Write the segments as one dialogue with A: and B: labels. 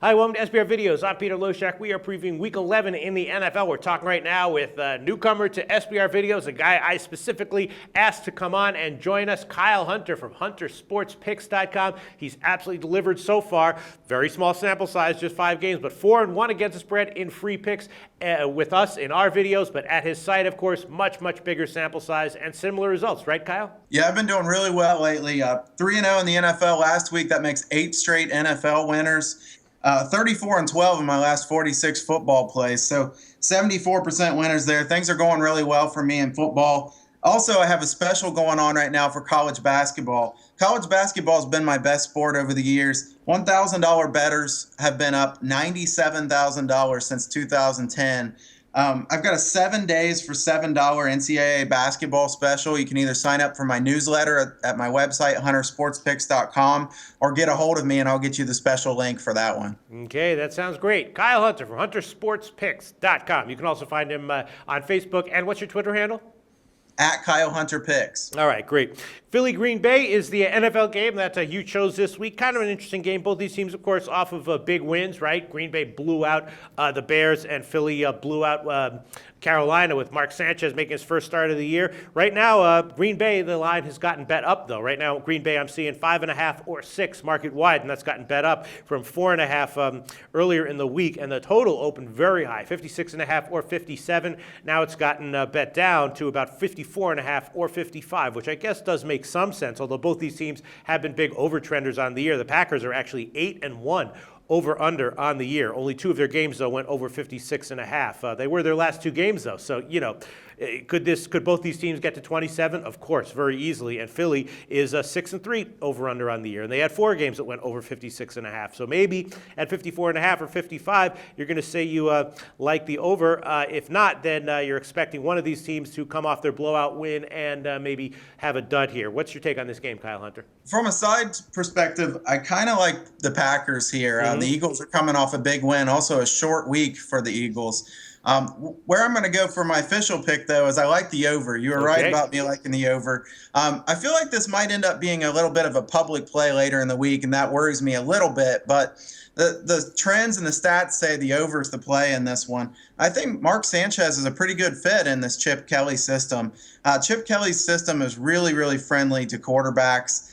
A: Hi, welcome to SBR Videos. I'm Peter Loshak. We are previewing Week 11 in the NFL. We're talking right now with a newcomer to SBR Videos, a guy I specifically asked to come on and join us, Kyle Hunter from HunterSportsPicks.com. He's absolutely delivered so far. Very small sample size, just 5 games, but 4-1 against the spread in free picks with us in our videos. But at his site, of course, much bigger sample size and similar results. Right, Kyle?
B: Yeah, I've been doing really well lately. 3-0 in the NFL last week. That makes 8 straight NFL winners. 34-12 in my last 46 football plays. So 74% winners there. Things are going really well for me in football. Also, I have a special going on right now for college basketball. College basketball has been my best sport over the years. $1,000 bettors have been up $97,000 since 2010. I've got a 7 days for $7 NCAA basketball special. You can either sign up for my newsletter at my website, HunterSportsPicks.com, or get a hold of me and I'll get you the special link for that one.
A: Okay, that sounds great. Kyle Hunter from HunterSportsPicks.com. You can also find him on Facebook. And what's your Twitter handle?
B: At Kyle Hunter Picks.
A: All right, great. Philly-Green Bay is the NFL game that you chose this week. Kind of an interesting game. Both these teams, of course, off of big wins, right? Green Bay blew out the Bears, and Philly blew out Carolina with Mark Sanchez making his first start of the year. Right now, Green Bay, the line has gotten bet up, though. Right now, Green Bay, I'm seeing 5.5 or 6 market wide, and that's gotten bet up from 4.5 earlier in the week, and the total opened very high, 56.5 or 57. Now it's gotten bet down to about 54.5 or 55, which I guess does make some sense, although both these teams have been big over-trenders on the year. The Packers are actually 8-1 over-under on the year. Only 2 of their games, though, went over 56.5. They were their last 2 games, though, so, you know, could both these teams get to 27? Of course, very easily. And Philly is 6-3 over/under on the year, and they had 4 games that went over 56.5. So maybe at 54.5 or 55, you're going to say you like the over. If not, then you're expecting one of these teams to come off their blowout win and maybe have a dud here. What's your take on this game, Kyle Hunter?
B: From a side perspective, I kind of like the Packers here. The Eagles are coming off a big win, also a short week for the Eagles. Where I'm going to go for my official pick, though, is I like the over. You were right about me liking the over. I feel like this might end up being a little bit of a public play later in the week, and that worries me a little bit. But the trends and the stats say the over is the play in this one. I think Mark Sanchez is a pretty good fit in this Chip Kelly system. Chip Kelly's system is really friendly to quarterbacks.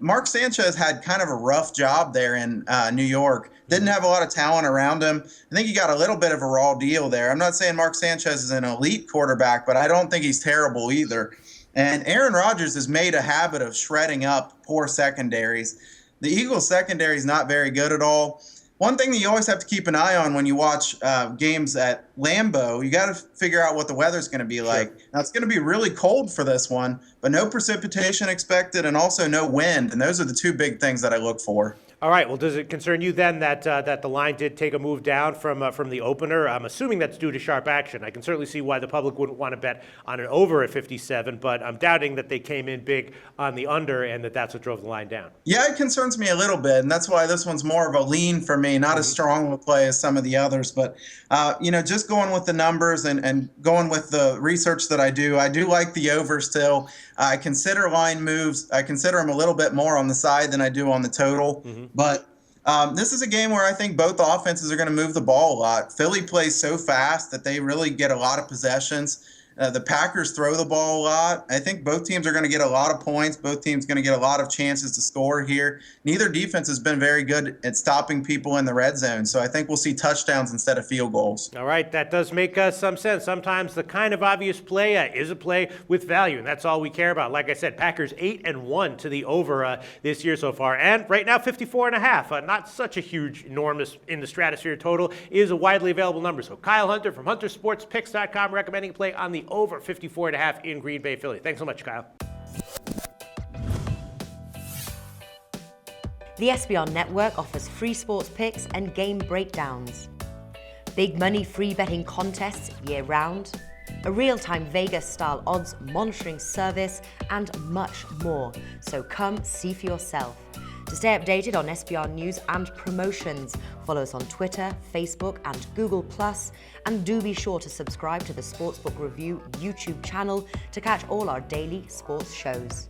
B: Mark Sanchez had kind of a rough job there in New York. Didn't have a lot of talent around him. I think he got a little bit of a raw deal there. I'm not saying Mark Sanchez is an elite quarterback, but I don't think he's terrible either. And Aaron Rodgers has made a habit of shredding up poor secondaries. The Eagles' secondary is not very good at all. One thing that you always have to keep an eye on when you watch games at Lambeau, you got to figure out what the weather's going to be like. Now, it's going to be really cold for this one, but no precipitation expected and also no wind. And those are the 2 big things that I look for.
A: All right. Well, does it concern you then that the line did take a move down from the opener? I'm assuming that's due to sharp action. I can certainly see why the public wouldn't want to bet on an over at 57, but I'm doubting that they came in big on the under and that's what drove the line down.
B: Yeah, it concerns me a little bit, and that's why this one's more of a lean for me, not as strong of a play as some of the others. But, just going with the numbers and going with the research that I do like the over still. I consider line moves. I consider them a little bit more on the side than I do on the total. But this is a game where I think both offenses are going to move the ball a lot. Philly plays so fast that they really get a lot of possessions. The Packers throw the ball a lot. I think both teams are going to get a lot of points. Both teams are going to get a lot of chances to score here. Neither defense has been very good at stopping people in the red zone, so I think we'll see touchdowns instead of field goals.
A: All right, that does make some sense. Sometimes the kind of obvious play is a play with value, and that's all we care about. Like I said, Packers 8-1 to the over this year so far, and right now 54.5. Not such a huge, enormous in the stratosphere total. Is a widely available number. So Kyle Hunter from HunterSportsPicks.com recommending a play on the over 54.5 in Green Bay, Philly. Thanks so much, Kyle.
C: The SBR Network offers free sports picks and game breakdowns, big money free betting contests year-round, a real-time Vegas-style odds monitoring service, and much more. So come see for yourself. To stay updated on SBR news and promotions, follow us on Twitter, Facebook, and Google+, and do be sure to subscribe to the Sportsbook Review YouTube channel to catch all our daily sports shows.